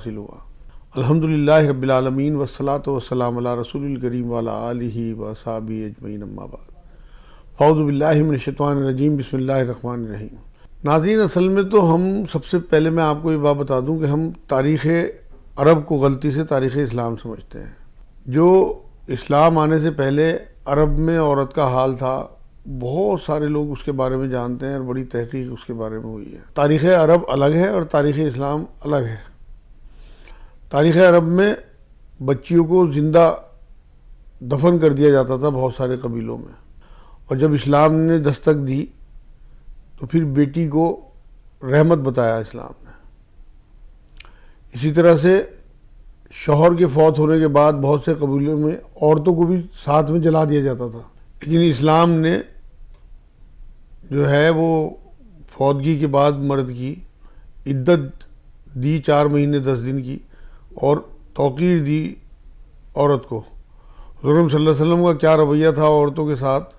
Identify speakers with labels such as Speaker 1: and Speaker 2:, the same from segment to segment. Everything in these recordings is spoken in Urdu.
Speaker 1: حاصل ہوا۔ الحمدللہ رب العالمین والصلاۃ والسلام علی رسول الکریم وعلی آلہ وصحبہ اجمعین، اما بعد۔ اعوذ باللہ من الشیطان الرجیم، بسم اللہ الرحمن الرحیم۔ ناظرین، اصل میں تو ہم سب سے پہلے میں آپ کو یہ بات بتا دوں کہ ہم تاریخ عرب کو غلطی سے تاریخ اسلام سمجھتے ہیں۔ جو اسلام آنے سے پہلے عرب میں عورت کا حال تھا، بہت سارے لوگ اس کے بارے میں جانتے ہیں اور بڑی تحقیق اس کے بارے میں ہوئی ہے۔ تاریخ عرب الگ ہے اور تاریخ اسلام الگ ہے۔ تاریخ عرب میں بچیوں کو زندہ دفن کر دیا جاتا تھا بہت سارے قبیلوں میں، اور جب اسلام نے دستک دی تو پھر بیٹی کو رحمت بتایا اسلام نے۔ اسی طرح سے شوہر کے فوت ہونے کے بعد بہت سے قبیلوں میں عورتوں کو بھی ساتھ میں جلا دیا جاتا تھا، لیکن اسلام نے جو ہے وہ فوتگی کے بعد مرد کی عدت دی 4 مہینے 10 دن کی، اور توقیر دی عورت کو۔ حضور صلی اللہ علیہ وسلم کا کیا رویہ تھا عورتوں کے ساتھ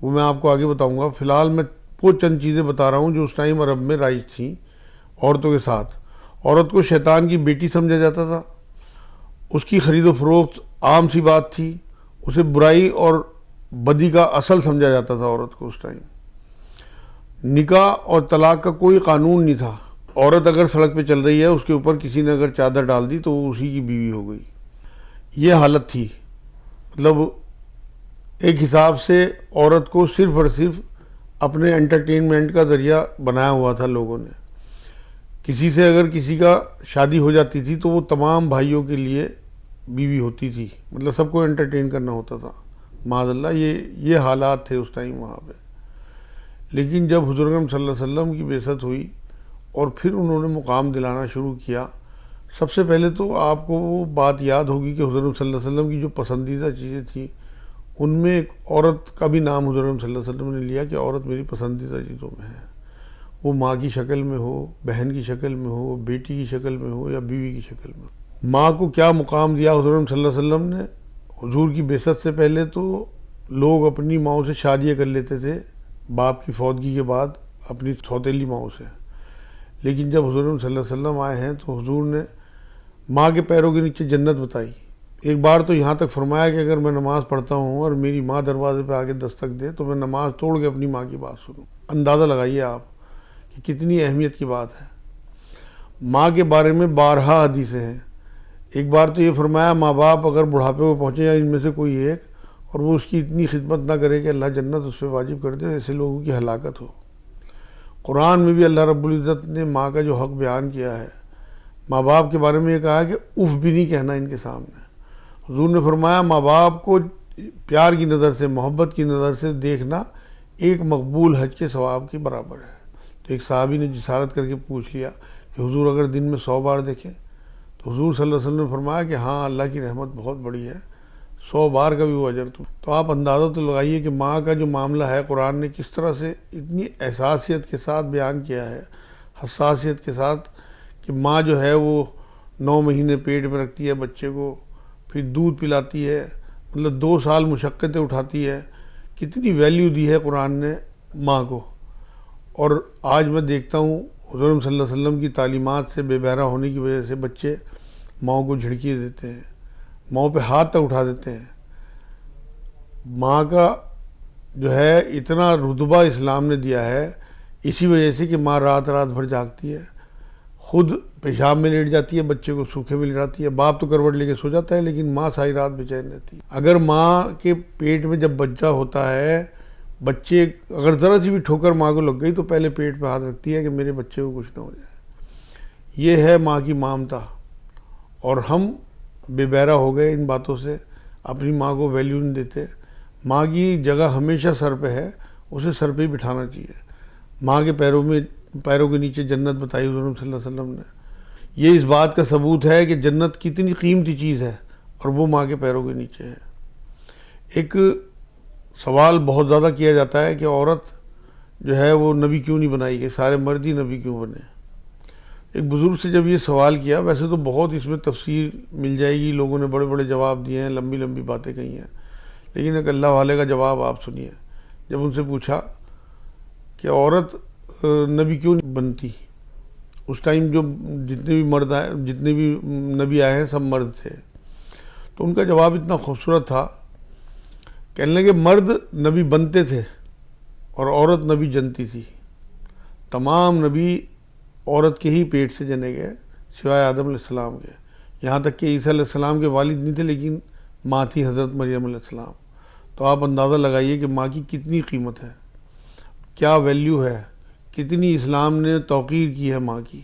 Speaker 1: وہ میں آپ کو آگے بتاؤں گا۔ فی الحال میں وہ چند چیزیں بتا رہا ہوں جو اس ٹائم عرب میں رائج تھیں عورتوں کے ساتھ۔ عورت کو شیطان کی بیٹی سمجھا جاتا تھا، اس کی خرید و فروخت عام سی بات تھی، اسے برائی اور بدی کا اصل سمجھا جاتا تھا عورت کو اس ٹائم۔ نکاح اور طلاق کا کوئی قانون نہیں تھا۔ عورت اگر سڑک پہ چل رہی ہے، اس کے اوپر کسی نے اگر چادر ڈال دی تو وہ اسی کی بیوی ہو گئی، یہ حالت تھی۔ مطلب ایک حساب سے عورت کو صرف اور صرف اپنے انٹرٹینمنٹ کا ذریعہ بنایا ہوا تھا لوگوں نے۔ کسی سے اگر کسی کا شادی ہو جاتی تھی تو وہ تمام بھائیوں کے لیے بیوی ہوتی تھی، مطلب سب کو انٹرٹین کرنا ہوتا تھا۔ معاذ اللہ یہ حالات تھے اس ٹائم وہاں پہ۔ لیکن جب حضور اکرم صلی اللہ علیہ وسلم کی بعثت ہوئی اور پھر انہوں نے مقام دلانا شروع کیا، سب سے پہلے تو آپ کو وہ بات یاد ہوگی کہ حضور صلی اللہ علیہ وسلم کی جو پسندیدہ چیزیں تھیں ان میں ایک عورت کا بھی نام حضور صلی اللہ علیہ وسلم نے لیا کہ عورت میری پسندیدہ چیزوں میں ہے۔ وہ ماں کی شکل میں ہو، بہن کی شکل میں ہو، بیٹی کی شکل میں ہو یا بیوی کی شکل میں ہو۔ ماں کو کیا مقام دیا حضور صلی اللہ علیہ وسلم نے؟ حضور کی بعثت سے پہلے تو لوگ اپنی ماؤں سے شادیاں کر لیتے تھے باپ کی فوتگی کے بعد اپنی سوتیلی ماؤں سے، لیکن جب حضور صلی اللہ علیہ وسلم آئے ہیں تو حضور نے ماں کے پیروں کے نیچے جنت بتائی۔ ایک بار تو یہاں تک فرمایا کہ اگر میں نماز پڑھتا ہوں اور میری ماں دروازے پہ آگے دستک دے تو میں نماز توڑ کے اپنی ماں کی بات سنوں۔ اندازہ لگائیے آپ کہ کتنی اہمیت کی بات ہے۔ ماں کے بارے میں بارہا حدیثیں ہیں۔ ایک بار تو یہ فرمایا ماں باپ اگر بڑھاپے کو پہنچے یا ان میں سے کوئی ایک اور وہ اس کی اتنی خدمت نہ کرے کہ اللہ جنت اس پہ واجب کر دے، ایسے لوگوں کی ہلاکت ہو۔ قرآن میں بھی اللہ رب العزت نے ماں کا جو حق بیان کیا ہے، ماں باپ کے بارے میں یہ کہا کہ اف بھی نہیں کہنا ان کے سامنے۔ حضور نے فرمایا ماں باپ کو پیار کی نظر سے، محبت کی نظر سے دیکھنا ایک مقبول حج کے ثواب کے برابر ہے۔ تو ایک صحابی نے جسارت کر کے پوچھ لیا کہ حضور اگر دن میں 100 بار دیکھیں تو حضور صلی اللہ علیہ وسلم نے فرمایا کہ ہاں، اللہ کی رحمت بہت بڑی ہے، 100 بار کا بھی وہ اجر تو آپ اندازہ تو لگائیے کہ ماں کا جو معاملہ ہے قرآن نے کس طرح سے اتنی احساسیت کے ساتھ بیان کیا ہے، حساسیت کے ساتھ، کہ ماں جو ہے وہ 9 مہینے پیٹ میں رکھتی ہے بچے کو، پھر دودھ پلاتی ہے، مطلب 2 سال مشقتیں اٹھاتی ہے۔ کتنی ویلیو دی ہے قرآن نے ماں کو۔ اور آج میں دیکھتا ہوں حضور صلی اللہ علیہ وسلم کی تعلیمات سے بے بہرہ ہونے کی وجہ سے بچے ماؤں کو جھڑکیے دیتے ہیں، ماؤں پہ ہاتھ تک اٹھا دیتے ہیں۔ ماں کا جو ہے اتنا رتبہ اسلام نے دیا ہے اسی وجہ سے کہ ماں رات رات بھر جاگتی ہے، خود پیشاب میں لیٹ جاتی ہے، بچے کو سوکھے میں لٹاتی ہے۔ باپ تو کروٹ لے کے سو جاتا ہے لیکن ماں ساری رات بے چین رہتی ہے۔ اگر ماں کے پیٹ میں جب بچہ ہوتا ہے، بچے اگر ذرا سی بھی ٹھوکر ماں کو لگ گئی تو پہلے پیٹ پہ ہاتھ رکھتی ہے کہ میرے بچے کو کچھ نہ ہو جائے۔ یہ ہے ماں کی ممتا، اور ہم بے بہرہ ہو گئے ان باتوں سے، اپنی ماں کو ویلیو نہیں دیتے۔ ماں کی جگہ ہمیشہ سر پہ ہے، اسے سر پہ ہی بٹھانا چاہیے۔ ماں کے پیروں کے نیچے جنت بتائی حضور صلی اللہ علیہ وسلم نے۔ یہ اس بات کا ثبوت ہے کہ جنت کتنی قیمتی چیز ہے اور وہ ماں کے پیروں کے نیچے ہے۔ ایک سوال بہت زیادہ کیا جاتا ہے کہ عورت جو ہے وہ نبی کیوں نہیں بنائی گئی، سارے مرد ہی نبی کیوں بنے۔ ایک بزرگ سے جب یہ سوال کیا، ویسے تو بہت اس میں تفصیل مل جائے گی، لوگوں نے بڑے بڑے جواب دیے ہیں، لمبی لمبی باتیں کہی ہیں، لیکن ایک اللہ والے کا جواب آپ سنیے۔ جب ان سے پوچھا کہ عورت نبی کیوں نہیں بنتی، اس ٹائم جو جتنے بھی نبی آئے ہیں سب مرد تھے. تو ان کا جواب اتنا خوبصورت تھا. کہنے لگے مرد نبی بنتے تھے اور عورت نبی جنتی تھی. تمام نبی عورت کے ہی پیٹ سے جنے گئے سوائے آدم علیہ السلام کے. یہاں تک کہ عیسیٰ علیہ السلام کے والد نہیں تھے لیکن ماں تھی حضرت مریم علیہ السلام. تو آپ اندازہ لگائیے کہ ماں کی کتنی قیمت ہے, کیا ویلیو ہے, کتنی اسلام نے توقیر کی ہے ماں کی,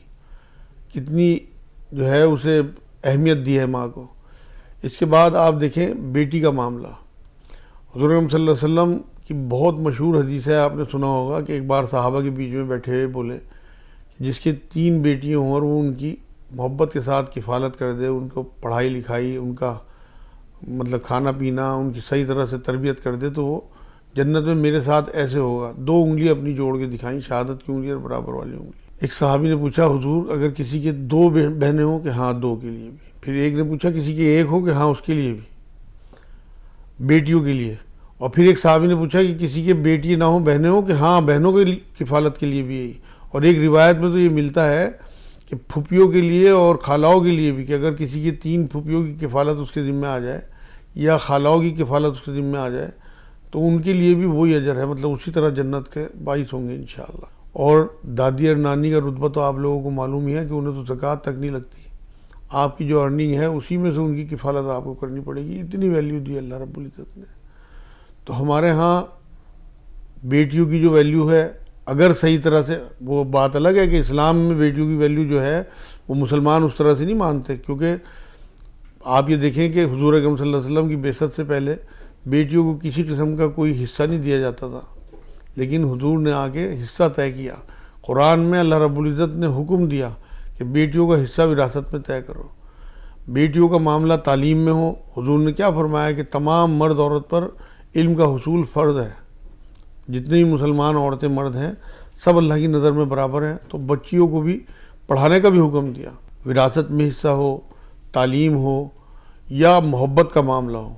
Speaker 1: کتنی جو ہے اسے اہمیت دی ہے ماں کو. اس کے بعد آپ دیکھیں بیٹی کا معاملہ. حضور صلی اللہ علیہ وسلم کی بہت مشہور حدیث ہے, آپ نے سنا ہوگا کہ ایک بار صحابہ کے بیچ میں بیٹھے ہوئے بولے جس کے 3 بیٹیاں ہوں اور وہ ان کی محبت کے ساتھ کفالت کر دے, ان کو پڑھائی لکھائی, ان کا مطلب کھانا پینا, ان کی صحیح طرح سے تربیت کر دے, تو وہ جنت میں میرے ساتھ ایسے ہوگا. 2 انگلیاں اپنی جوڑ کے دکھائیں, شہادت کی انگلی اور برابر والی انگلی. ایک صحابی نے پوچھا حضور اگر کسی کے 2 بہنیں ہوں کہ ہاں 2 کے لیے بھی. پھر ایک نے پوچھا کسی کے 1 ہو کہ ہاں اس کے لیے بھی, بیٹیوں کے لیے. اور پھر ایک صحابی نے پوچھا کہ کسی کے بیٹی نہ ہوں بہنیں ہوں کہ ہاں بہنوں کی کفالت کے لیے بھی یہی. اور ایک روایت میں تو یہ ملتا ہے کہ پھوپھیوں کے لیے اور خالاؤں کے لیے بھی, کہ اگر کسی کی 3 پھوپھیوں کی کفالت اس کے ذمہ آ جائے یا خالاؤں کی کفالت اس کے ذمہ آ جائے تو ان کے لیے بھی وہی اجر ہے, مطلب اسی طرح جنت کے باعث ہوں گے انشاءاللہ. اور دادی اور نانی کا رتبہ تو آپ لوگوں کو معلوم ہی ہے کہ انہیں تو زکوٰۃ تک نہیں لگتی. آپ کی جو ارننگ ہے اسی میں سے ان کی کفالت آپ کو کرنی پڑے گی. اتنی ویلیو دی اللہ رب العزت نے. تو ہمارے ہاں بیٹیوں کی جو ویلیو ہے, اگر صحیح طرح سے, وہ بات الگ ہے کہ اسلام میں بیٹیوں کی ویلیو جو ہے وہ مسلمان اس طرح سے نہیں مانتے, کیونکہ آپ یہ دیکھیں کہ حضور اکرم صلی اللہ علیہ وسلم کی بعثت سے پہلے بیٹیوں کو کسی قسم کا کوئی حصہ نہیں دیا جاتا تھا, لیکن حضور نے آ کے حصہ طے کیا. قرآن میں اللہ رب العزت نے حکم دیا کہ بیٹیوں کا حصہ وراثت میں طے کرو. بیٹیوں کا معاملہ تعلیم میں ہو, حضور نے کیا فرمایا کہ تمام مرد عورت پر علم کا حصول فرض ہے. جتنے ہی مسلمان عورتیں مرد ہیں سب اللہ کی نظر میں برابر ہیں. تو بچیوں کو بھی پڑھانے کا بھی حکم دیا. وراثت میں حصہ ہو, تعلیم ہو یا محبت کا معاملہ ہو.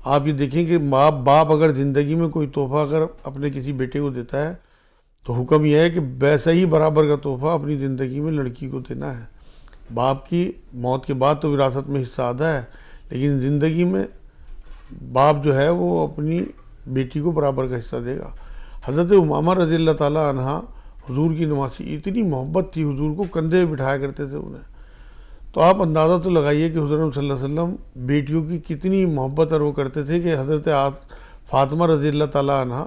Speaker 1: آپ یہ دیکھیں کہ باپ اگر زندگی میں کوئی تحفہ اگر اپنے کسی بیٹے کو دیتا ہے تو حکم یہ ہے کہ ویسا ہی برابر کا تحفہ اپنی زندگی میں لڑکی کو دینا ہے. باپ کی موت کے بعد تو وراثت میں حصہ آدھا ہے, لیکن زندگی میں باپ جو ہے وہ اپنی بیٹی کو برابر کا حصہ دے گا. حضرت امامہ رضی اللہ تعالیٰ عنہ حضور کی نواسی, اتنی محبت تھی, حضور کو کندھے پہ بٹھایا کرتے تھے انہیں. تو آپ اندازہ تو لگائیے کہ حضور صلی اللہ علیہ وسلم بیٹیوں کی کتنی محبت اور وہ کرتے تھے کہ حضرت فاطمہ رضی اللہ تعالیٰ عنہ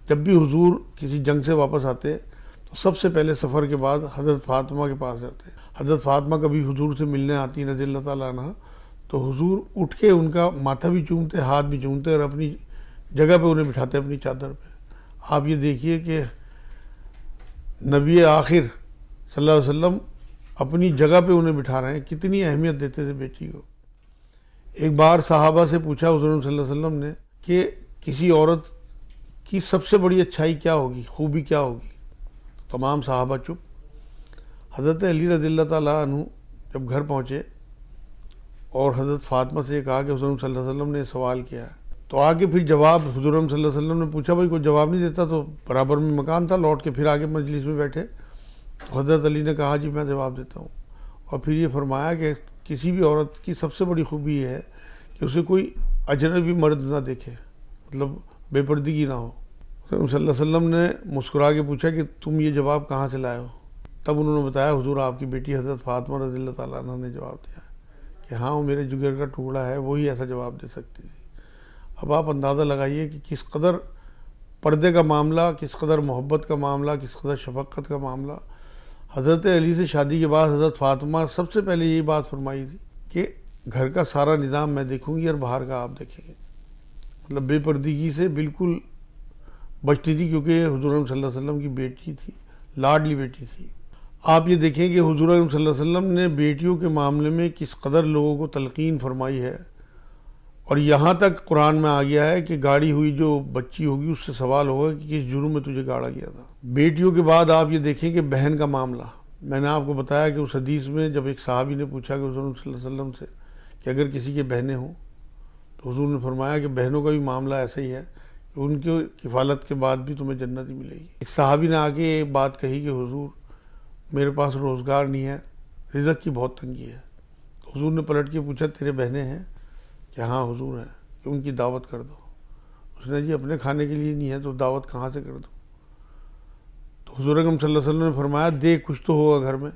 Speaker 1: جب بھی حضور کسی جنگ سے واپس آتے تو سب سے پہلے سفر کے بعد حضرت فاطمہ کے پاس جاتے. حضرت فاطمہ کبھی حضور سے ملنے آتی رضی اللہ تعالیٰ عنہ تو حضور اٹھ کے ان کا ماتھا بھی چومتے, ہاتھ بھی چومتے اور اپنی جگہ پہ انہیں بٹھاتے اپنی چادر پہ. آپ یہ دیکھیے کہ نبی آخر صلی اللہ علیہ وسلم اپنی جگہ پہ انہیں بٹھا رہے ہیں, کتنی اہمیت دیتے تھے بیٹی کو. ایک بار صحابہ سے پوچھا حضور صلی اللہ علیہ وسلم نے کہ کسی عورت کی سب سے بڑی اچھائی کیا ہوگی, خوبی کیا ہوگی؟ تمام صحابہ چپ. حضرت علی رضی اللہ تعالیٰ عنہ جب گھر پہنچے اور حضرت فاطمہ سے کہا کہ حضور صلی اللہ علیہ وسلم نے سوال کیا ہے, تو آگے پھر جواب حضور صلی اللہ علیہ وسلم نے پوچھا, بھائی کوئی جواب نہیں دیتا, تو برابر میں مکان تھا, لوٹ کے پھر آگے مجلس میں بیٹھے. تو حضرت علی نے کہا جی میں جواب دیتا ہوں. اور پھر یہ فرمایا کہ کسی بھی عورت کی سب سے بڑی خوبی یہ ہے کہ اسے کوئی اجنبی مرد نہ دیکھے, مطلب بے پردگی نہ ہو. صلی اللہ علیہ وسلم نے مسکرا کے پوچھا کہ تم یہ جواب کہاں سے لائے ہو؟ تب انہوں نے بتایا حضور آپ کی بیٹی حضرت فاطمہ رضی اللہ تعالیٰ عنہ نے جواب دیا کہ ہاں وہ میرے جگر کا ٹکڑا ہے, وہی ایسا جواب دے سکتی تھی. اب آپ اندازہ لگائیے کہ کس قدر پردے کا معاملہ, کس قدر محبت کا معاملہ, کس قدر شفقت کا معاملہ. حضرت علی سے شادی کے بعد حضرت فاطمہ سب سے پہلے یہی بات فرمائی تھی کہ گھر کا سارا نظام میں دیکھوں گی اور باہر کا آپ دیکھیں گے. مطلب بے پردگی سے بالکل بچتی تھی, کیونکہ حضور صلی اللہ علیہ وسلم کی بیٹی تھی, لاڈلی بیٹی تھی. آپ یہ دیکھیں کہ حضور صلی اللہ علیہ وسلم نے بیٹیوں کے معاملے میں کس قدر لوگوں کو تلقین فرمائی ہے. اور یہاں تک قرآن میں آ گیا ہے کہ گاڑی ہوئی جو بچی ہوگی اس سے سوال ہوگا کہ کس جرم میں تجھے گاڑا گیا تھا. بیٹیوں کے بعد آپ یہ دیکھیں کہ بہن کا معاملہ. میں نے آپ کو بتایا کہ اس حدیث میں جب ایک صحابی نے پوچھا کہ حضور صلی اللہ علیہ وسلم سے کہ اگر کسی کے بہنیں ہوں تو حضور نے فرمایا کہ بہنوں کا بھی معاملہ ایسا ہی ہے کہ ان کی کفالت کے بعد بھی تمہیں جنت ہی ملے گی. ایک صحابی نے آ کے ایک بات کہی کہ حضور میرے پاس روزگار نہیں ہے، رزق کی بہت تنگی ہے۔ تو حضور نے پلٹ کے پوچھا تیرے بہنیں ہیں؟ کہ ہاں حضور ہیں۔ کہ ان کی دعوت کر دو۔ اس نے جی اپنے کھانے کے لیے نہیں ہے تو دعوت کہاں سے کر دوں؟ تو حضور اکرم صلی اللہ علیہ وسلم نے فرمایا دیکھ کچھ تو ہوگا گھر میں۔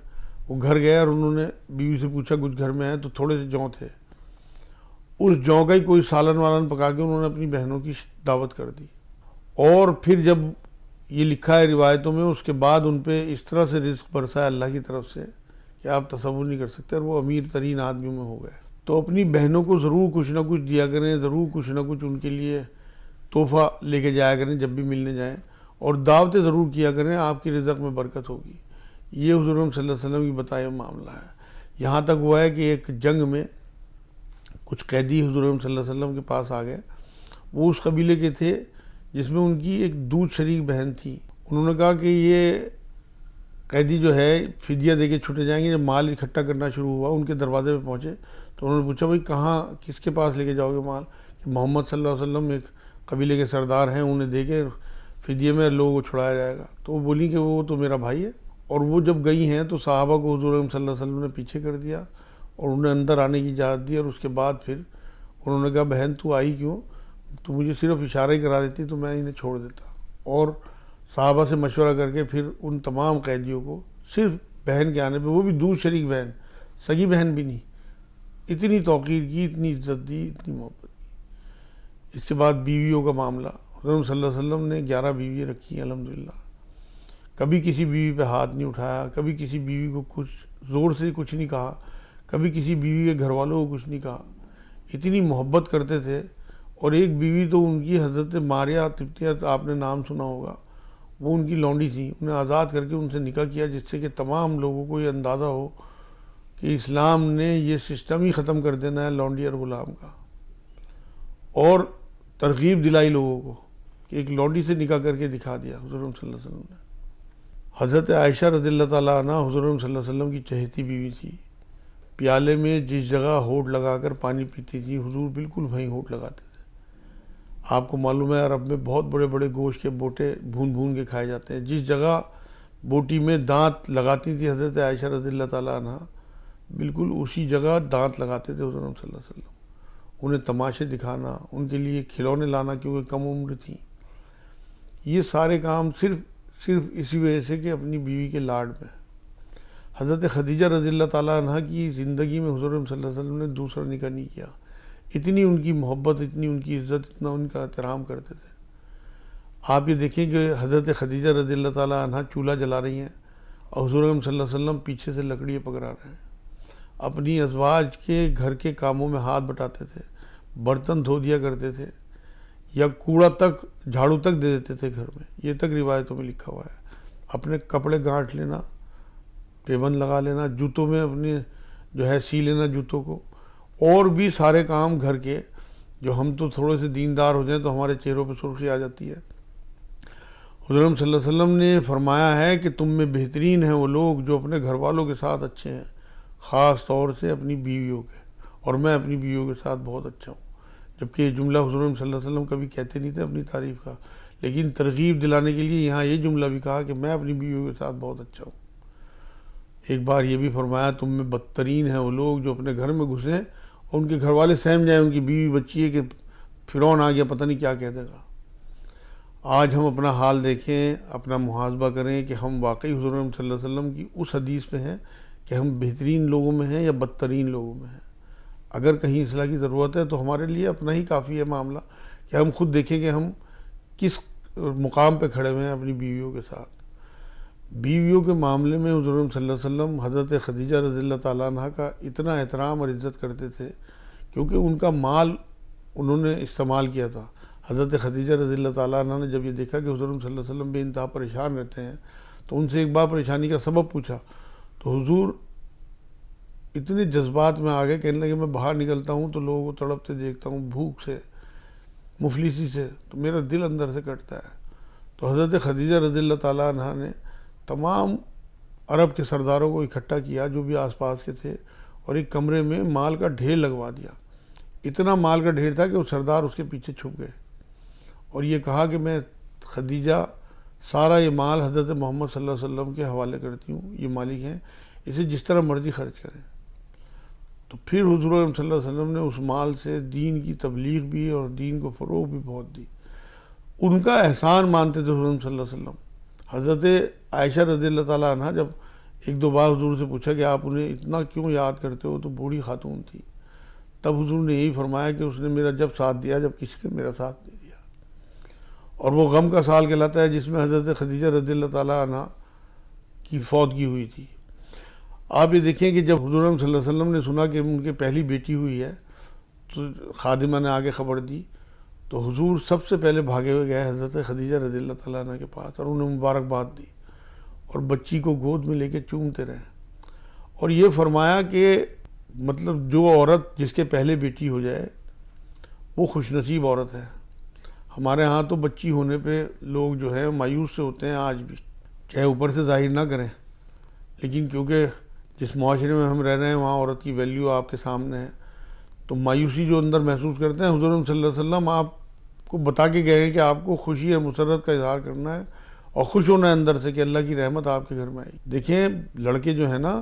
Speaker 1: وہ گھر گیا اور انہوں نے بیوی سے پوچھا کچھ گھر میں ہے، تو تھوڑے سے جوں تھے، اس جوں کا ہی کوئی سالن والن پکا کے انہوں نے اپنی بہنوں کی دعوت کر دی۔ اور پھر جب یہ لکھا ہے روایتوں میں، اس کے بعد ان پہ اس طرح سے رزق برسا ہے اللہ کی طرف سے کہ آپ تصور نہیں کر سکتے، اور وہ امیر ترین آدمیوں میں ہو گئے۔ تو اپنی بہنوں کو ضرور کچھ نہ کچھ دیا کریں، ضرور کچھ نہ کچھ ان کے لیے تحفہ لے کے جایا کریں جب بھی ملنے جائیں، اور دعوتیں ضرور کیا کریں، آپ کی رزق میں برکت ہوگی۔ یہ حضور صلی اللہ علیہ وسلم کی بتایا معاملہ ہے۔ یہاں تک ہوا ہے کہ ایک جنگ میں کچھ قیدی حضور صلی اللہ علیہ وسلم کے پاس آ گئے۔ وہ اس قبیلے کے تھے جس میں ان کی ایک دودھ شریک بہن تھی۔ انہوں نے کہا کہ یہ قیدی جو ہے فدیہ دے کے چھٹے جائیں گے۔ جب مال اکٹھا کرنا شروع ہوا، ان کے دروازے پہ پہنچے تو انہوں نے پوچھا بھائی کہاں، کس کے پاس لے کے جاؤ گے مال؟ کہ محمد صلی اللہ علیہ وسلم ایک قبیلے کے سردار ہیں، انہیں دے کے فدیے میں لوگوں کو چھڑایا جائے گا۔ تو وہ بولی کہ وہ تو میرا بھائی ہے۔ اور وہ جب گئی ہیں تو صحابہ کو حضور صلی اللہ علیہ وسلم نے پیچھے کر دیا اور انہیں اندر آنے کی اجازت دی، اور اس کے بعد پھر انہوں نے کہا بہن تو آئی کیوں؟ تو مجھے صرف اشارہ ہی کرا دیتی تو میں انہیں چھوڑ دیتا۔ اور صحابہ سے مشورہ کر کے پھر ان تمام قیدیوں کو صرف بہن کے آنے پہ، وہ بھی دودھ شریک بہن، سگی بہن بھی نہیں، اتنی توقیر کی، اتنی عزت دی، اتنی محبت کی۔ اس کے بعد بیویوں کا معاملہ، حضرت صلی اللہ علیہ وسلم نے 11 بیویاں رکھی ہیں الحمدللہ۔ کبھی کسی بیوی پہ ہاتھ نہیں اٹھایا، کبھی کسی بیوی کو کچھ زور سے کچھ نہیں کہا، کبھی کسی بیوی کے گھر والوں کو کچھ نہیں کہا، اتنی محبت کرتے تھے۔ اور ایک بیوی تو ان کی حضرت ماریہ تبتیہ، آپ نے نام سنا ہوگا، وہ ان کی لونڈی تھی، انہیں آزاد کر کے ان سے نکاح کیا، جس سے کہ تمام لوگوں کو یہ اندازہ ہو کہ اسلام نے یہ سسٹم ہی ختم کر دینا ہے لونڈی اور غلام کا، اور ترغیب دلائی لوگوں کو کہ ایک لونڈی سے نکاح کر کے دکھا دیا حضور صلی اللہ علیہ وسلم نے۔ حضرت عائشہ رضی اللہ تعالیٰ عنہ حضور صلی اللہ علیہ وسلم کی چہیتی بیوی تھی۔ پیالے میں جس جگہ ہونٹ لگا کر پانی پیتی تھی، حضور بالکل وہیں ہونٹ لگاتے تھے۔ آپ کو معلوم ہے عرب میں بہت بڑے بڑے گوشت کے بوٹے بھون بھون کے کھائے جاتے ہیں، جس جگہ بوٹی میں دانت لگاتی تھی حضرت عائشہ رضی اللہ تعالیٰ عنہ، بالکل اسی جگہ دانت لگاتے تھے حضور صلی اللہ علیہ وسلم۔ انہیں تماشے دکھانا، ان کے لیے کھلونے لانا کیونکہ کم عمر تھیں، یہ سارے کام صرف اسی وجہ سے کہ اپنی بیوی کے لاڈ میں۔ حضرت خدیجہ رضی اللہ تعالیٰ عنہ کی زندگی میں حضور صلی اللہ علیہ وسلم نے دوسرا نکاح نہیں کیا، اتنی ان کی محبت، اتنی ان کی عزت، اتنا ان کا احترام کرتے تھے۔ آپ یہ دیکھیں کہ حضرت خدیجہ رضی اللہ تعالیٰ عنہ چولہا جلا رہی ہیں اور حضور صلی اللہ علیہ وسلم پیچھے سے لکڑیاں پکڑا رہے ہیں، اپنی ازواج کے گھر کے کاموں میں ہاتھ بٹاتے تھے، برتن دھو دیا کرتے تھے، یا کوڑا تک، جھاڑو تک دے دیتے تھے گھر میں، یہ تک روایتوں میں لکھا ہوا ہے۔ اپنے کپڑے گانٹھ لینا، پیبند لگا لینا، جوتوں میں اپنے جو ہے سی لینا جوتوں کو، اور بھی سارے کام گھر کے، جو ہم تو تھوڑے سے دیندار ہو جائیں تو ہمارے چہروں پہ سرخی آ جاتی ہے۔ حضور صلی اللہ علیہ وسلم نے فرمایا ہے کہ تم میں بہترین ہیں وہ لوگ جو اپنے گھر والوں کے ساتھ اچھے ہیں، خاص طور سے اپنی بیویوں کے، اور میں اپنی بیویوں کے ساتھ بہت اچھا ہوں۔ جبکہ یہ جملہ حضور صلی اللہ علیہ وسلم کبھی کہتے نہیں تھے اپنی تعریف کا، لیکن ترغیب دلانے کے لیے یہاں یہ جملہ بھی کہا کہ میں اپنی بیویوں کے ساتھ بہت اچھا ہوں۔ ایک بار یہ بھی فرمایا تم میں بدترین ہیں وہ لوگ جو اپنے گھر میں گھسیں اور ان کے گھر والے سہم جائیں، ان کی بیوی بچی ہے کہ فرعون آ گیا پتہ نہیں کیا کہہ دے گا۔ آج ہم اپنا حال دیکھیں، اپنا محاسبہ کریں کہ ہم واقعی حضور صلی اللہ علیہ وسلم کی اس حدیث پہ ہیں کہ ہم بہترین لوگوں میں ہیں یا بدترین لوگوں میں ہیں۔ اگر کہیں اصلاح کی ضرورت ہے تو ہمارے لیے اپنا ہی کافی ہے معاملہ کہ ہم خود دیکھیں کہ ہم کس مقام پہ کھڑے ہوئے ہیں اپنی بیویوں کے ساتھ۔ بیویوں کے معاملے میں حضور صلی اللہ علیہ وسلم حضرت خدیجہ رضی اللہ تعالیٰ عنہ کا اتنا احترام اور عزت کرتے تھے کیونکہ ان کا مال انہوں نے استعمال کیا تھا۔ حضرت خدیجہ رضی اللہ تعالیٰ عنہ نے جب یہ دیکھا کہ حضور صلی اللہ علیہ وسلم بے انتہا پریشان رہتے ہیں تو ان سے ایک بار پریشانی کا سبب پوچھا، تو حضور اتنے جذبات میں آگے کہنے لگے میں باہر نکلتا ہوں تو لوگوں کو تڑپتے دیکھتا ہوں، بھوک سے، مفلسی سے، تو میرا دل اندر سے کٹتا ہے۔ تو حضرت خدیجہ رضی اللہ تعالیٰ عنہ نے تمام عرب کے سرداروں کو اکٹھا کیا جو بھی آس پاس کے تھے، اور ایک کمرے میں مال کا ڈھیر لگوا دیا۔ اتنا مال کا ڈھیر تھا کہ وہ سردار اس کے پیچھے چھپ گئے، اور یہ کہا کہ میں خدیجہ سارا یہ مال حضرت محمد صلی اللہ علیہ وسلم کے حوالے کرتی ہوں، یہ مالک ہیں، اسے جس طرح مرضی خرچ کریں۔ تو پھر حضور صلی اللہ علیہ وسلم نے اس مال سے دین کی تبلیغ بھی اور دین کو فروغ بھی بہت دی۔ ان کا احسان مانتے تھے حضور صلی اللہ علیہ وسلم۔ حضرت عائشہ رضی اللہ تعالیٰ عنہ جب ایک دو بار حضور سے پوچھا کہ آپ انہیں اتنا کیوں یاد کرتے ہو، تو بوڑھی خاتون تھی، تب حضور نے یہی فرمایا کہ اس نے میرا جب ساتھ دیا جب کسی نے میرا ساتھ نہیں دیا۔ اور وہ غم کا سال کہلاتا ہے جس میں حضرت خدیجہ رضی اللہ تعالیٰ عنہ کی فوتگی ہوئی تھی۔ آپ یہ دیکھیں کہ جب حضور صلی اللہ علیہ وسلم نے سنا کہ ان کے پہلی بیٹی ہوئی ہے، تو خادمہ نے آگے خبر دی، تو حضور سب سے پہلے بھاگے ہوئے گئے حضرت خدیجہ رضی اللہ تعالیٰ عنہ کے پاس، اور انہیں مبارکباد دی اور بچی کو گود میں لے کے چومتے رہے، اور یہ فرمایا کہ مطلب جو عورت جس کے پہلے بیٹی ہو جائے وہ خوش نصیب عورت ہے۔ ہمارے ہاں تو بچی ہونے پہ لوگ جو ہے مایوس سے ہوتے ہیں آج بھی، چاہے اوپر سے ظاہر نہ کریں، لیکن کیونکہ جس معاشرے میں ہم رہ رہے ہیں وہاں عورت کی ویلیو آپ کے سامنے ہے، تو مایوسی جو اندر محسوس کرتے ہیں، حضور صلی اللہ علیہ وسلم آپ کو بتا کے گئے ہیں کہ آپ کو خوشی اور مسرت کا اظہار کرنا ہے اور خوش ہونا ہے اندر سے کہ اللہ کی رحمت آپ کے گھر میں آئی۔ دیکھیں لڑکے جو ہیں نا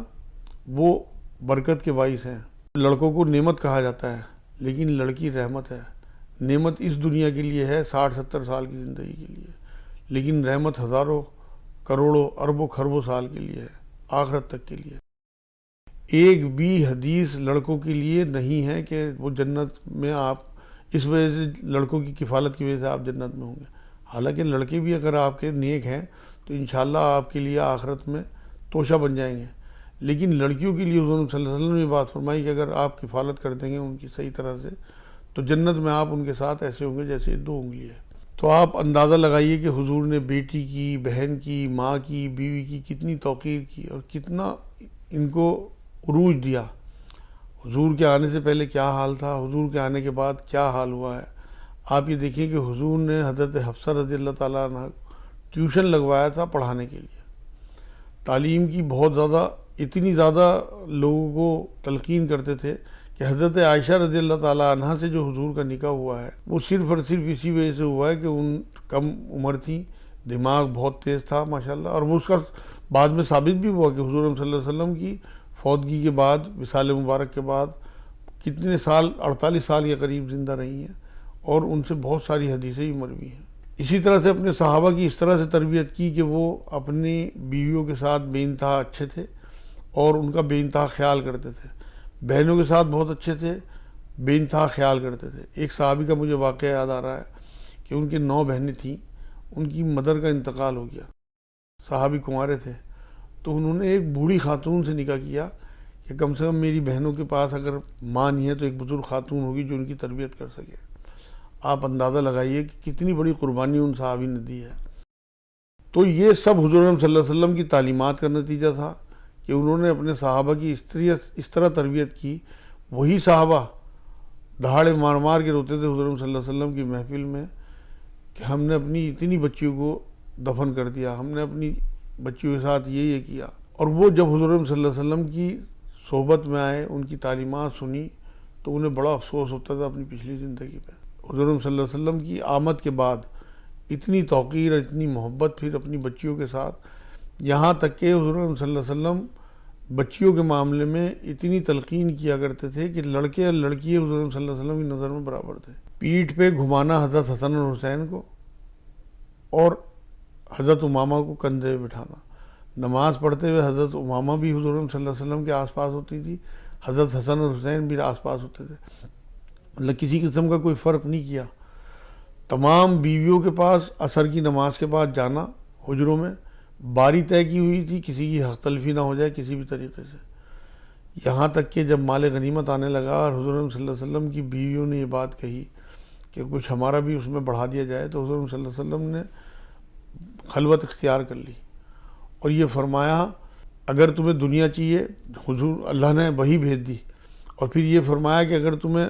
Speaker 1: وہ برکت کے باعث ہیں۔ لڑکوں کو نعمت کہا جاتا ہے، لیکن لڑکی رحمت ہے۔ نعمت اس دنیا کے لیے ہے 60-70 سال کی زندگی کے لیے، لیکن رحمت ہزاروں کروڑوں اربوں خربوں سال کے لیے ہے، آخرت تک کے لیے۔ ایک بھی حدیث لڑکوں کے لیے نہیں ہے کہ وہ جنت میں آپ اس وجہ سے لڑکوں کی کفالت کی وجہ سے آپ جنت میں ہوں گے۔ حالانکہ لڑکے بھی اگر آپ کے نیک ہیں تو انشاءاللہ آپ کے لیے آخرت میں توشہ بن جائیں گے، لیکن لڑکیوں کے لیے حضور صلی اللہ علیہ وسلم نے بات فرمائی کہ اگر آپ کفالت کر دیں گے ان کی صحیح طرح سے تو جنت میں آپ ان کے ساتھ ایسے ہوں گے جیسے 2 انگلی ہے۔ تو آپ اندازہ لگائیے کہ حضور نے بیٹی کی، بہن کی، ماں کی، بیوی کی کتنی توقیر کی اور کتنا ان کو عروج دیا۔ حضور کے آنے سے پہلے کیا حال تھا، حضور کے آنے کے بعد کیا حال ہوا ہے۔ آپ یہ دیکھیں کہ حضور نے حضرت حفصہ رضی اللہ تعالیٰ عنہ ٹیوشن لگوایا تھا پڑھانے کے لیے، تعلیم کی بہت زیادہ، اتنی زیادہ لوگوں کو تلقین کرتے تھے کہ حضرت عائشہ رضی اللہ تعالیٰ عنہ سے جو حضور کا نکاح ہوا ہے وہ صرف اور صرف اسی وجہ سے ہوا ہے کہ ان کم عمر تھیں، دماغ بہت تیز تھا ماشاءاللہ، اور وہ اس کا بعد میں ثابت بھی ہوا کہ حضور صلی اللہ علیہ وسلم کی فوتگی کے بعد، وصال مبارک کے بعد کتنے سال، 48 سال کے قریب زندہ رہی ہیں، اور ان سے بہت ساری حدیثیں بھی مروی ہیں۔ اسی طرح سے اپنے صحابہ کی اس طرح سے تربیت کی کہ وہ اپنی بیویوں کے ساتھ بے انتہا اچھے تھے اور ان کا بے انتہا خیال کرتے تھے، بہنوں کے ساتھ بہت اچھے تھے، بے انتہا خیال کرتے تھے۔ ایک صحابی کا مجھے واقعہ یاد آ رہا ہے کہ ان کے 9 بہنیں تھیں، ان کی مدر کا انتقال ہو گیا، صحابی کنوارے تھے، تو انہوں نے ایک بوڑھی خاتون سے نکاح کیا کہ کم سے کم میری بہنوں کے پاس اگر ماں نہیں ہے تو ایک بزرگ خاتون ہوگی جو ان کی تربیت کر سکے۔ آپ اندازہ لگائیے کہ کتنی بڑی قربانی ان صحابی نے دی ہے۔ تو یہ سب حضور صلی اللہ علیہ وسلم کی تعلیمات کا نتیجہ تھا کہ انہوں نے اپنے صحابہ کی اس طرح تربیت کی۔ وہی صحابہ دہاڑے مار مار کے روتے تھے حضور صلی اللہ علیہ وسلم کی محفل میں کہ ہم نے اپنی اتنی بچیوں کو دفن کر دیا، ہم نے اپنی بچیوں کے ساتھ یہ کیا۔ اور وہ جب حضور صلی اللہ علیہ وسلم کی صحبت میں آئے، ان کی تعلیمات سنی، تو انہیں بڑا افسوس ہوتا تھا اپنی پچھلی زندگی پہ۔ حضور صلی اللہ علیہ وسلم کی آمد کے بعد اتنی توقیر، اتنی محبت پھر اپنی بچیوں کے ساتھ، یہاں تک کہ حضور صلی اللہ علیہ وسلم بچیوں کے معاملے میں اتنی تلقین کیا کرتے تھے کہ لڑکے اور لڑکی حضور صلی اللہ علیہ وسلم کی نظر میں برابر تھے۔ پیٹھ پہ گھمانا حضرت حسن اور حسین کو، اور حضرت امامہ کو کندھے پہ بٹھانا۔ نماز پڑھتے ہوئے حضرت امامہ بھی حضور صلی اللہ علیہ وسلم کے آس پاس ہوتی تھی، حضرت حسن اور حسین بھی آس پاس ہوتے تھے، مطلب کسی قسم کا کوئی فرق نہیں کیا۔ تمام بیویوں کے پاس عصر کی نماز کے بعد جانا حجروں میں، باری طے کی ہوئی تھی، کسی کی حق تلفی نہ ہو جائے کسی بھی طریقے سے۔ یہاں تک کہ جب مال غنیمت آنے لگا اور حضور صلی اللہ علیہ وسلم کی بیویوں نے یہ بات کہی کہ کچھ ہمارا بھی اس میں بڑھا دیا جائے، تو حضور صلی اللہ علیہ وسلم نے خلوت اختیار کر لی اور یہ فرمایا اگر تمہیں دنیا چاہیے، حضور اللہ نے وحی بھیج دی، اور پھر یہ فرمایا کہ اگر تمہیں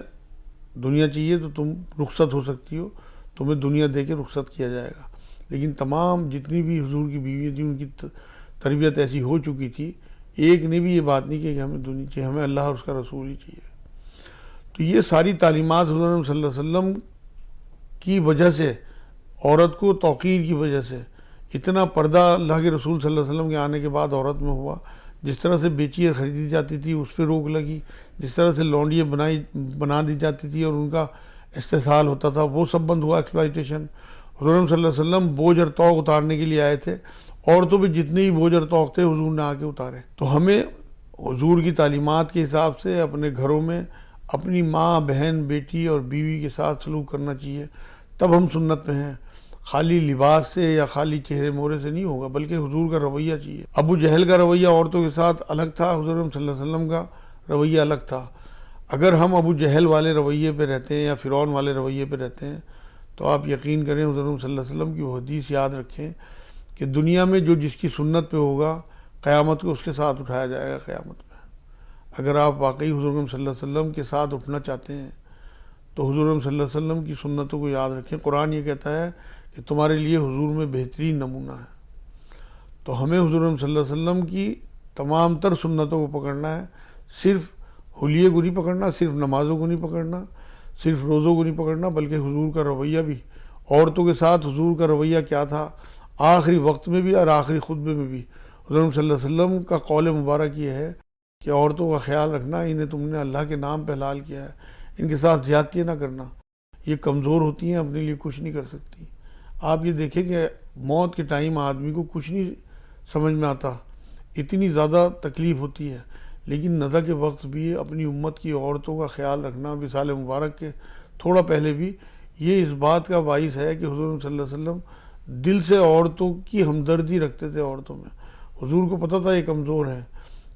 Speaker 1: دنیا چاہیے تو تم رخصت ہو سکتی ہو، تمہیں دنیا دے کے رخصت کیا جائے گا۔ لیکن تمام جتنی بھی حضور کی بیویاں تھیں ان کی تربیت ایسی ہو چکی تھی، ایک نے بھی یہ بات نہیں کی کہ ہمیں دنیا چاہیے، ہمیں اللہ اور اس کا رسول ہی چاہیے۔ تو یہ ساری تعلیمات حضور صلی اللہ علیہ وسلم کی وجہ سے، عورت کو توقیر کی وجہ سے، اتنا پردہ اللہ کے رسول صلی اللہ علیہ وسلم کے آنے کے بعد عورت میں ہوا، جس طرح سے بیچیاں خریدی جاتی تھی اس پہ روک لگی، جس طرح سے لونڈیاں بنا دی جاتی تھی اور ان کا استحصال ہوتا تھا وہ سب بند ہوا، ایکسپلائٹیشن۔ حضور صلی اللہ علیہ وسلم بوجھ اور طوق اتارنے کے لیے آئے تھے، عورتوں پہ جتنے ہی بوجھ اور طوق تھے حضور نے آ کے اتارے۔ تو ہمیں حضور کی تعلیمات کے حساب سے اپنے گھروں میں اپنی ماں، بہن، بیٹی اور بیوی کے ساتھ سلوک کرنا چاہیے، تب ہم سنت میں ہیں۔ خالی لباس سے یا خالی چہرے مورے سے نہیں ہوگا، بلکہ حضور کا رویہ چاہیے۔ ابو جہل کا رویہ عورتوں کے ساتھ الگ تھا، حضور صلی اللہ علیہ وسلم کا رویہ الگ تھا۔ اگر ہم ابو جہل والے رویے پہ رہتے ہیں یا فرعون والے رویے پہ رہتے ہیں تو آپ یقین کریں، حضور صلی اللہ علیہ وسلم کی وہ حدیث یاد رکھیں کہ دنیا میں جو جس کی سنت پہ ہوگا قیامت کو اس کے ساتھ اٹھایا جائے گا قیامت میں۔ اگر آپ واقعی حضور صلی اللہ علیہ وسلم کے ساتھ اٹھنا چاہتے ہیں تو حضور صلی اللہ علیہ وسلم کی سنتوں کو یاد رکھیں۔ قرآن یہ کہتا ہے کہ تمہارے لیے حضور میں بہترین نمونہ ہے۔ تو ہمیں حضور صلی اللہ علیہ وسلم کی تمام تر سنتوں کو پکڑنا ہے، صرف حلیے کو نہیں پکڑنا، صرف نمازوں کو نہیں پکڑنا، صرف روزوں کو نہیں پکڑنا، بلکہ حضور کا رویہ بھی۔ عورتوں کے ساتھ حضور کا رویہ کیا تھا آخری وقت میں بھی اور آخری خطبے میں بھی۔ حضور صلی اللہ علیہ وسلم کا قول مبارک یہ ہے کہ عورتوں کا خیال رکھنا، انہیں تم نے اللہ کے نام پہ حلال کیا ہے، ان کے ساتھ زیادتی نہ کرنا، یہ کمزور ہوتی ہیں، اپنے لیے کچھ نہیں کر سکتی۔ آپ یہ دیکھیں کہ موت کے ٹائم آدمی کو کچھ نہیں سمجھ میں آتا، اتنی زیادہ تکلیف ہوتی ہے، لیکن نزا کے وقت بھی اپنی امت کی عورتوں کا خیال رکھنا، وصال مبارک کے تھوڑا پہلے بھی، یہ اس بات کا باعث ہے کہ حضور صلی اللہ علیہ وسلم دل سے عورتوں کی ہمدردی رکھتے تھے عورتوں میں۔ حضور کو پتہ تھا یہ کمزور ہیں،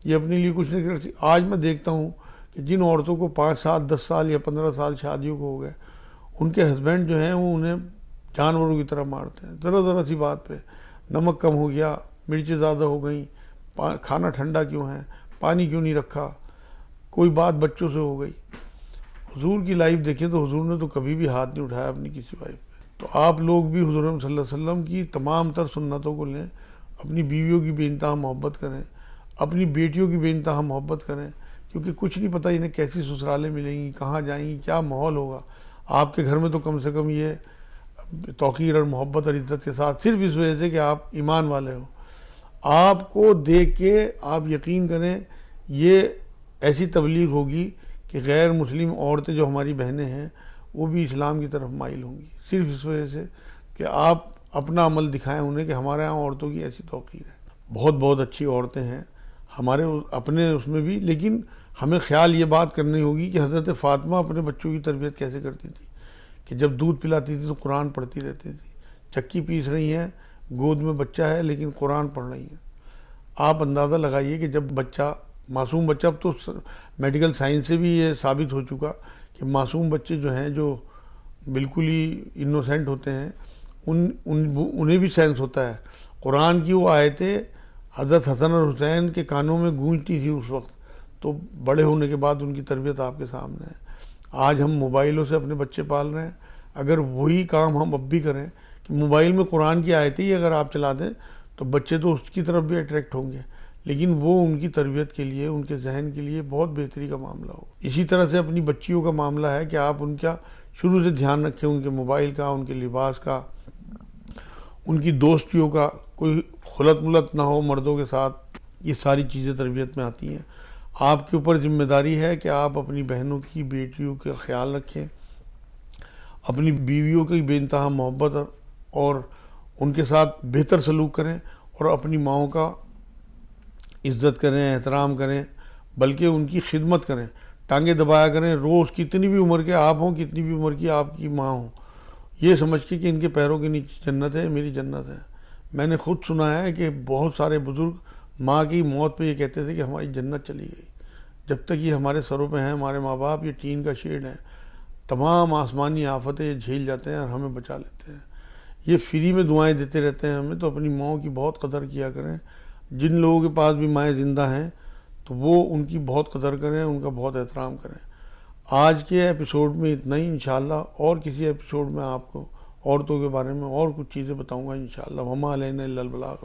Speaker 1: یہ اپنے لیے کچھ نہیں کر سکتی۔ آج میں دیکھتا ہوں کہ جن عورتوں کو 5 سال 10 سال یا 15 سال شادیوں کو ہو گئے، ان کے ہسبینڈ جو ہیں وہ انہیں جانوروں کی طرح مارتے ہیں، ذرا ذرا سی بات پہ، نمک کم ہو گیا، مرچیں زیادہ ہو گئیں، کھانا ٹھنڈا کیوں ہے، پانی کیوں نہیں رکھا، کوئی بات بچوں سے ہو گئی۔ حضور کی لائف دیکھیں تو حضور نے تو کبھی بھی ہاتھ نہیں اٹھایا اپنی کسی وائف پہ۔ تو آپ لوگ بھی حضور صلی اللہ علیہ وسلم کی تمام تر سنتوں کو لیں، اپنی بیویوں کی بے انتہا محبت کریں، اپنی بیٹیوں کی بے انتہا محبت کریں، کیونکہ کچھ نہیں پتہ انہیں کیسی سسرالیں ملیں گی، کہاں جائیں گی، کیا ماحول ہوگا۔ آپ کے گھر میں تو کم سے کم یہ توقیر اور محبت اور عزت کے ساتھ، صرف اس وجہ سے کہ آپ ایمان والے ہو، آپ کو دیکھ کے آپ یقین کریں یہ ایسی تبلیغ ہوگی کہ غیر مسلم عورتیں جو ہماری بہنیں ہیں وہ بھی اسلام کی طرف مائل ہوں گی، صرف اس وجہ سے کہ آپ اپنا عمل دکھائیں انہیں کہ ہمارے ہاں عورتوں کی ایسی توقیر ہے۔ بہت بہت اچھی عورتیں ہیں ہمارے اپنے اس میں بھی، لیکن ہمیں خیال یہ بات کرنی ہوگی کہ حضرت فاطمہ اپنے بچوں کی تربیت کیسے کرتی تھی، کہ جب دودھ پلاتی تھی تو قرآن پڑھتی رہتی تھی، چکی پیس رہی ہیں، گود میں بچہ ہے لیکن قرآن پڑھ رہی ہیں۔ آپ اندازہ لگائیے کہ جب بچہ، معصوم بچہ، اب تو میڈیکل سائنس سے بھی یہ ثابت ہو چکا کہ معصوم بچے جو ہیں جو بالکل ہی انوسینٹ ہوتے ہیں انہیں بھی سینس ہوتا ہے۔ قرآن کی وہ آیتیں حضرت حسن اور حسین کے کانوں میں گونجتی تھی اس وقت، تو بڑے ہونے کے بعد ان کی تربیت آپ کے سامنے ہے۔ آج ہم موبائلوں سے اپنے بچے پال رہے ہیں، اگر وہی کام ہم اب بھی کریں کہ موبائل میں قرآن کی آیتیں ہی اگر آپ چلا دیں تو بچے تو اس کی طرف بھی اٹریکٹ ہوں گے، لیکن وہ ان کی تربیت کے لیے، ان کے ذہن کے لیے بہت بہتری کا معاملہ ہوگا۔ اسی طرح سے اپنی بچیوں کا معاملہ ہے کہ آپ ان کا شروع سے دھیان رکھیں، ان کے موبائل کا، ان کے لباس کا، ان کی دوستیوں کا، کوئی خلط ملط نہ ہو مردوں کے ساتھ، یہ ساری چیزیں تربیت میں آتی ہیں۔ آپ کے اوپر ذمہ داری ہے کہ آپ اپنی بہنوں کی، بیٹیوں کا خیال رکھیں، اپنی بیویوں کی بے انتہا محبت اور ان کے ساتھ بہتر سلوک کریں، اور اپنی ماؤں کا عزت کریں، احترام کریں، بلکہ ان کی خدمت کریں، ٹانگیں دبایا کریں روز، کتنی بھی عمر کے آپ ہوں، کتنی بھی عمر کی آپ کی ماں ہوں، یہ سمجھ کے کہ ان کے پیروں کے نیچے جنت ہے، میری جنت ہے۔ میں نے خود سنا ہے کہ بہت سارے بزرگ ماں کی موت پہ یہ کہتے تھے کہ ہماری جنت چلی گئی، جب تک یہ ہمارے سروں پہ ہیں، ہمارے ماں باپ یہ ٹین کا شیڈ ہیں، تمام آسمانی آفتیں یہ جھیل جاتے ہیں اور ہمیں بچا لیتے ہیں۔ یہ فری میں دعائیں دیتے رہتے ہیں ہمیں، تو اپنی ماؤں کی بہت قدر کیا کریں۔ جن لوگوں کے پاس بھی مائیں زندہ ہیں تو وہ ان کی بہت قدر کریں، ان کا بہت احترام کریں۔ آج کے ایپیسوڈ میں اتنا ہی، انشاءاللہ اور کسی ایپیسوڈ میں آپ کو عورتوں کے بارے میں اور کچھ چیزیں بتاؤں گا انشاءاللہ۔ وما علینا الا البلاغ۔